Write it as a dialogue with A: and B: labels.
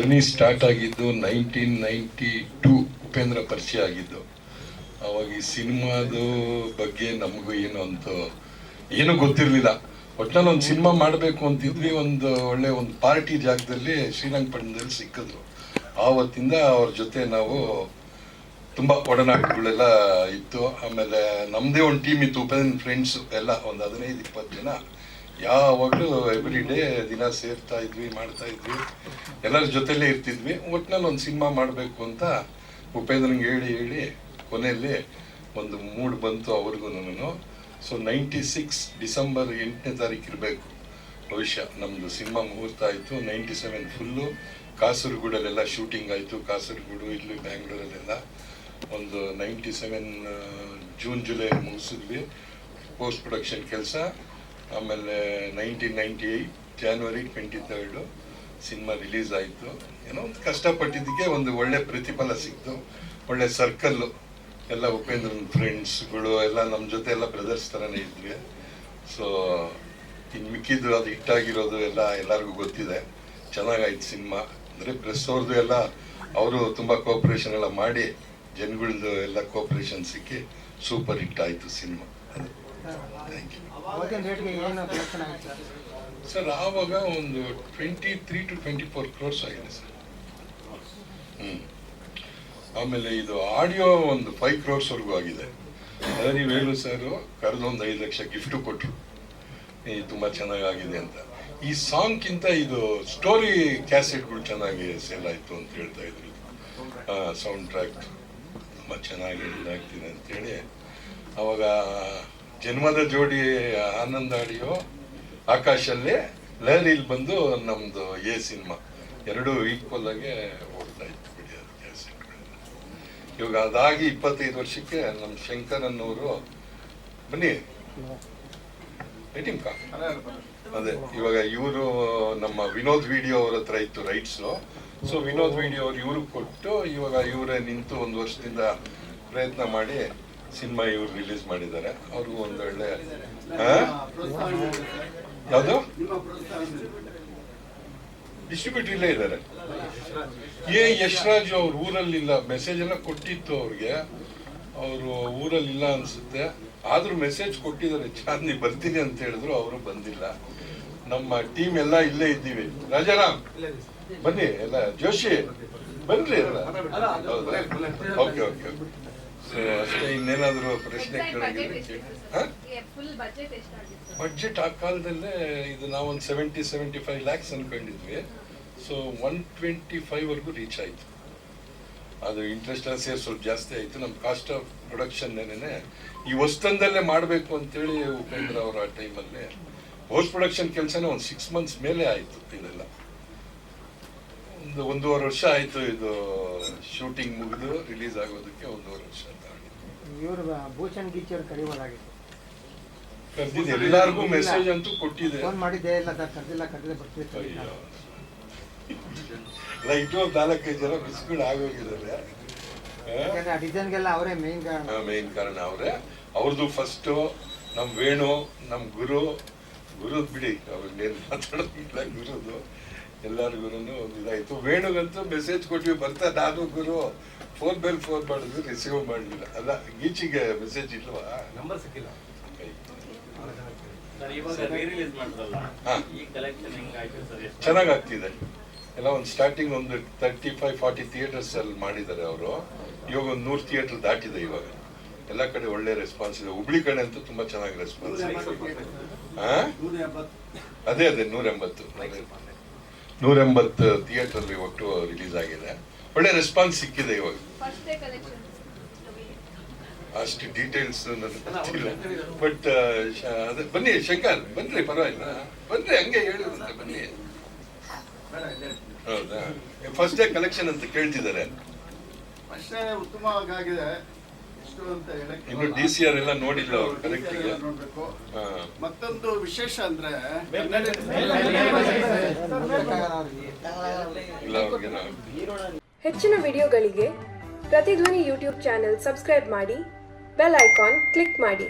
A: Journey start ಆಗಿದ್ದು 1992 ಉಪೇಂದ್ರ ಪರಿಚಯ ಆಗಿದ್ದು. ಅವಾಗ ಈ ಸಿನಿಮಾದ ಬಗ್ಗೆ ನಮಗೂ ಏನೂ ಗೊತ್ತಿರಲಿಲ್ಲ. ಒಟ್ಟಿನಲ್ಲಿ ಒಂದು ಸಿನಿಮಾ ಮಾಡಬೇಕು ಅಂತಿದ್ವಿ. ಒಂದು ಒಳ್ಳೆ ಒಂದು ಪಾರ್ಟಿ ಜಾಗದಲ್ಲಿ ಶ್ರೀರಂಗಪಟ್ಟಣದಲ್ಲಿ ಸಿಕ್ಕಿದ್ರು. ಆವತ್ತಿಂದ ಅವ್ರ ಜೊತೆ ನಾವು ತುಂಬ ಒಡನಾಟಗಳೆಲ್ಲ ಇತ್ತು. ಆಮೇಲೆ ನಮ್ಮದೇ ಒಂದು ಟೀಮ್ ಇತ್ತು, ಉಪೇಂದ್ರ ಫ್ರೆಂಡ್ಸು ಎಲ್ಲ ಒಂದು 15-20 ಜನ. ಯಾವಾಗಲೂ ಎವ್ರಿ ಡೇ ದಿನ ಸೇರ್ತಾ ಇದ್ವಿ, ಮಾಡ್ತಾ ಇದ್ವಿ, ಎಲ್ಲರ ಜೊತೆಲೇ ಇರ್ತಿದ್ವಿ. ಒಟ್ಟಿನಲ್ಲಿ ಒಂದು ಸಿನಿಮಾ ಮಾಡಬೇಕು ಅಂತ ಉಪೇಂದ್ರಂಗೆ ಹೇಳಿ ಕೊನೆಯಲ್ಲಿ ಒಂದು ಮೂಡ್ ಬಂತು ಅವ್ರಿಗೂ ನಾನು. ಸೊ 96 ಡಿಸೆಂಬರ್ 8ನೇ ತಾರೀಕು ಇರಬೇಕು ಭವಿಷ್ಯ ನಮ್ಮದು ಸಿನಿಮಾ ಮುಹೂರ್ತ ಆಯಿತು. 97 ಫುಲ್ಲು ಕಾಸರಗೋಡಲ್ಲೆಲ್ಲ ಶೂಟಿಂಗ್ ಆಯಿತು. ಕಾಸರಗೋಡು, ಇಲ್ಲಿ ಬ್ಯಾಂಗ್ಳೂರಲ್ಲೆಲ್ಲ ಒಂದು 97 ಜೂನ್ ಜುಲೈ ಮುಗಿಸಿದ್ವಿ ಪೋಸ್ಟ್ ಪ್ರೊಡಕ್ಷನ್ ಕೆಲಸ. ಆಮೇಲೆ 1998 ಜಾನ್ವರಿ 23 ಸಿನಿಮಾ ರಿಲೀಸ್ ಆಯಿತು. ಏನೋ ಒಂದು ಕಷ್ಟಪಟ್ಟಿದ್ದಕ್ಕೆ ಒಂದು ಒಳ್ಳೆ ಪ್ರತಿಫಲ ಸಿಕ್ತು. ಒಳ್ಳೆ ಸರ್ಕಲ್ಲು, ಎಲ್ಲ ಉಪೇಂದ್ರನ್ ಫ್ರೆಂಡ್ಸ್ಗಳು ಎಲ್ಲ ನಮ್ಮ ಜೊತೆ ಎಲ್ಲ ಬ್ರದರ್ಸ್ ಥರನೇ ಇದ್ವಿ. ಸೊ ಇನ್ನು ಮಿಕ್ಕಿದ್ದು ಅದು ಹಿಟ್ಟಾಗಿರೋದು ಎಲ್ಲ ಎಲ್ಲರಿಗೂ ಗೊತ್ತಿದೆ. ಚೆನ್ನಾಗಾಯ್ತು ಸಿನಿಮಾ. ಅಂದರೆ ಪ್ರೆಸ್ ಅವ್ರದ್ದು ಎಲ್ಲ ಅವರು ತುಂಬ ಕೋಆಪ್ರೇಷನ್ ಎಲ್ಲ ಮಾಡಿ ಜನಗಳದ್ದು ಎಲ್ಲ ಕೋಆಪ್ರೇಷನ್ ಸಿಕ್ಕಿ ಸೂಪರ್ ಹಿಟ್ ಆಯಿತು ಸಿನಿಮಾ. Thank you sir. ಆವಾಗ ಒಂದು 23 to 24 crores ಆಗಿದೆ ಸರ್. ಆಮೇಲೆ ಇದು ಆಡಿಯೋ ಒಂದು 5 crores ವರೆಗೂ ಆಗಿದೆ. ಅದೇ ವೇಣು ಸರ್ ಕರೆದೊಂದು 5 ಲಕ್ಷ ಗಿಫ್ಟು ಕೊಟ್ಟರು, ಈ ತುಂಬ ಚೆನ್ನಾಗಾಗಿದೆ ಅಂತ. ಈ ಸಾಂಗ್ಗಿಂತ ಇದು ಸ್ಟೋರಿ ಕ್ಯಾಸೆಟ್ಗಳು ಚೆನ್ನಾಗಿ ಸೇಲ್ ಆಯಿತು ಅಂತ ಹೇಳ್ತಾ ಇದ್ರು. ಸೌಂಡ್ ಟ್ರ್ಯಾಕ್ ತುಂಬ ಚೆನ್ನಾಗಿ ಇದಾಗ್ತಿದೆ ಅಂತೇಳಿ ಅವಾಗ ಜನ್ಮದ ಜೋಡಿ ಆನಂದ ಆಡಿಯೋ ಆಕಾಶಲ್ಲಿ ಲಹರಿಲಿ ಬಂದು ನಮ್ಮದು ಸಿನಿಮಾ ಎರಡೂ ಈಕ್ವಲ್ ಆಗಿ ಓಡ್ತಾ ಇತ್ತು ಬಿಡಿ ಅದು ಕ್ಯಾಸೆಟ್ಗಳೆಲ್ಲ. ಇವಾಗ ಅದಾಗಿ 25 ವರ್ಷಕ್ಕೆ ನಮ್ಮ ಶಂಕರ್ ಅನ್ನೋರು ಬನ್ನಿ ರೇಟಿಂಗ್ ಅದೇ ಇವಾಗ ಇವರು ನಮ್ಮ ವಿನೋದ್ ವಿಡಿಯೋ ಅವ್ರ ಹತ್ರ ಇತ್ತು ರೈಟ್ಸು. ಸೊ ವಿನೋದ್ ವಿಡಿಯೋ ಅವ್ರು ಇವ್ರಿಗೆ ಕೊಟ್ಟು ಇವಾಗ ಇವರೇ ನಿಂತು 1 ವರ್ಷದಿಂದ ಪ್ರಯತ್ನ ಮಾಡಿ ಸಿನಿಮಾ ಇವ್ರು ರಿಲೀಸ್ ಮಾಡಿದ್ದಾರೆ. ಅವ್ರಿಗೂ ಒಂದು ಒಳ್ಳೆ ಯಾವುದು ಡಿಸ್ಟ್ರಿಬ್ಯೂಟರ್ ಇಲ್ಲೇ ಇದ್ದಾರೆ. ಯಶ್ರಾಜ್ ಅವ್ರ ಊರಲ್ಲಿಲ್ಲ. ಮೆಸೇಜ್ ಎಲ್ಲ ಕೊಟ್ಟಿತ್ತು ಅವ್ರಿಗೆ, ಅವರು ಊರಲ್ಲಿಲ್ಲ ಅನ್ಸುತ್ತೆ. ಆದ್ರೂ ಮೆಸೇಜ್ ಕೊಟ್ಟಿದ್ದಾರೆ, ಚಾಂದಿ ಬರ್ತೀನಿ ಅಂತ ಹೇಳಿದ್ರು. ಅವರು ಬಂದಿಲ್ಲ. ನಮ್ಮ ಟೀಮ್ ಎಲ್ಲ ಇಲ್ಲೇ ಇದ್ದೀವಿ. ರಾಜಾರಾಮ್ ಬನ್ನಿ, ಎಲ್ಲ ಜೋಶಿ ಬನ್ರಿ ಎಲ್ಲ. ಹೌದಾ? Okay okay. ಸೊ ಅಷ್ಟೇ. ಇನ್ನೇನಾದ್ರು ಪ್ರಶ್ನೆ ಕೇಳೋದಿಲ್ಲ. ಬಡ್ಜೆಟ್ ಆ ಕಾಲದಲ್ಲೇ ಇದು ನಾವೊಂದು 70-75 lakhs ಅನ್ಕೊಂಡಿದ್ವಿ. ಸೊ 125 ವರೆಗೂ ರೀಚ್ ಆಯಿತು. ಅದು ಇಂಟ್ರೆಸ್ಟ್ ಎಲ್ಲ ಸೇರಿ ಸ್ವಲ್ಪ ಜಾಸ್ತಿ ಆಯಿತು. ನಮ್ಮ ಕಾಸ್ಟ್ ಆಫ್ ಪ್ರೊಡಕ್ಷನ್ನೇನೆ ಈ ಹೊಸ್ತಂದಲ್ಲೇ ಮಾಡಬೇಕು ಅಂತೇಳಿ ಉಪೇಂದ್ರ ಅವರು ಆ ಟೈಮಲ್ಲಿ ಪೋಸ್ಟ್ ಪ್ರೊಡಕ್ಷನ್ ಕೆಲಸನೇ ಒಂದು 6 months ಮೇಲೆ ಆಯಿತು. ಇದೆಲ್ಲ ಒಂದು 1.5 ವರ್ಷ ಆಯಿತು. ಇದು ಶೂಟಿಂಗ್ ಮುಗಿದು ರಿಲೀಸ್ ಆಗೋದಕ್ಕೆ 1.5 ವರ್ಷ ಕರೆದಿದೆ. ಎಲ್ಲರಿಗೂ ಮೆಸೇಜ್ ಅಂತೂ ಕೊಟ್ಟಿದೆ. ಇಟ್ಟು 4-5 ಜನ ಮಿಸ್ಗಳು ಆಗೋಗಿದ್ದಾರೆ. ಮೇನ್ ಕಾರಣ ಅವರೇ. ಅವ್ರದ್ದು ಫಸ್ಟ್ ನಮ್ಮ ವೇಣು, ನಮ್ಮ ಗುರುದ್ ಬಿಡಿ, ಅವ್ರನ್ನೇನು ಮಾತಾಡೋದಿಲ್ಲ. ಗುರುದು ಎಲ್ಲರಿಗೂ ಒಂದು ಇದಾಯ್ತು. ವೇಣುಗಂತೂ ಮೆಸೇಜ್ ಕೊಟ್ವಿ ಬರ್ತಾ. ನಾನು ಗುರು 4x4 ಮಾಡಿದ್ರು, ರಿಸೀವ್ ಮಾಡಲಿಲ್ಲ. ಅಲ್ಲ ಗೀಚಿಗೆ ಮೆಸೇಜ್ ಇಲ್ವಾ? ನಂಬರ್ ಸಿಕ್ಕಿಲ್ಲ. ಚೆನ್ನಾಗಾಗ್ತಿದೆ ಎಲ್ಲ. ಒಂದು ಸ್ಟಾರ್ಟಿಂಗ್ ಒಂದು 35-40 ಥಿಯೇಟರ್ಸ್ ಅಲ್ಲಿ ಮಾಡಿದ್ದಾರೆ ಅವರು. ಇವಾಗ ಒಂದು 100 ಥಿಯೇಟರ್ ದಾಟಿದೆ. ಇವಾಗ ಎಲ್ಲ ಕಡೆ ಒಳ್ಳೆ ರೆಸ್ಪಾನ್ಸ್ ಇದೆ. ಹುಬ್ಳಿ ಕಡೆ ಅಂತೂ ತುಂಬಾ ಚೆನ್ನಾಗಿ ರೆಸ್ಪಾನ್ಸ್ ಇದೆ. ಅದೇ 180 ಥಿಯೇಟರ್ ಒಟ್ಟು ರಿಲೀಸ್ ಆಗಿದೆ. ಒಳ್ಳೆ ರೆಸ್ಪಾನ್ಸ್ ಸಿಕ್ಕಿದೆ. ಇವಾಗ ಅಷ್ಟು ಡೀಟೇಲ್ಸ್ ನನಗೆ ಗೊತ್ತಿಲ್ಲ. ಬಟ್ ಅದೇ ಬನ್ನಿ ಶಂಕರ್, ಬನ್ರಿ, ಪರವಾಗಿಲ್ಲ ಬನ್ರಿ, ಹಂಗೆ ಹೇಳಿದ್ರಂತೆ ಬನ್ನಿ. ಹೌದಾ? ಫಸ್ಟ್ ಡೇ ಕಲೆಕ್ಷನ್ ಅಂತ ಕೇಳ್ತಿದ್ದಾರೆ.
B: ಉತ್ತಮವಾಗಿದೆ.
A: ಇನ್ನು DCR ಎಲ್ಲ ನೋಡಿಲ್ಲ ಅವ್ರು ಕರೆಕ್ಟಿಗೆ.
B: ಮತ್ತೊಂದು ವಿಶೇಷ ಅಂದ್ರೆ
C: ಹೆಚ್ಚಿನ ವಿಡಿಯೋಗಳಿಗೆ ಪ್ರತಿಧ್ವನಿ ಯೂಟ್ಯೂಬ್ ಚಾನೆಲ್ ಸಬ್ಸ್ಕ್ರೈಬ್ ಮಾಡಿ, ಬೆಲ್ ಐಕಾನ್ ಕ್ಲಿಕ್ ಮಾಡಿ.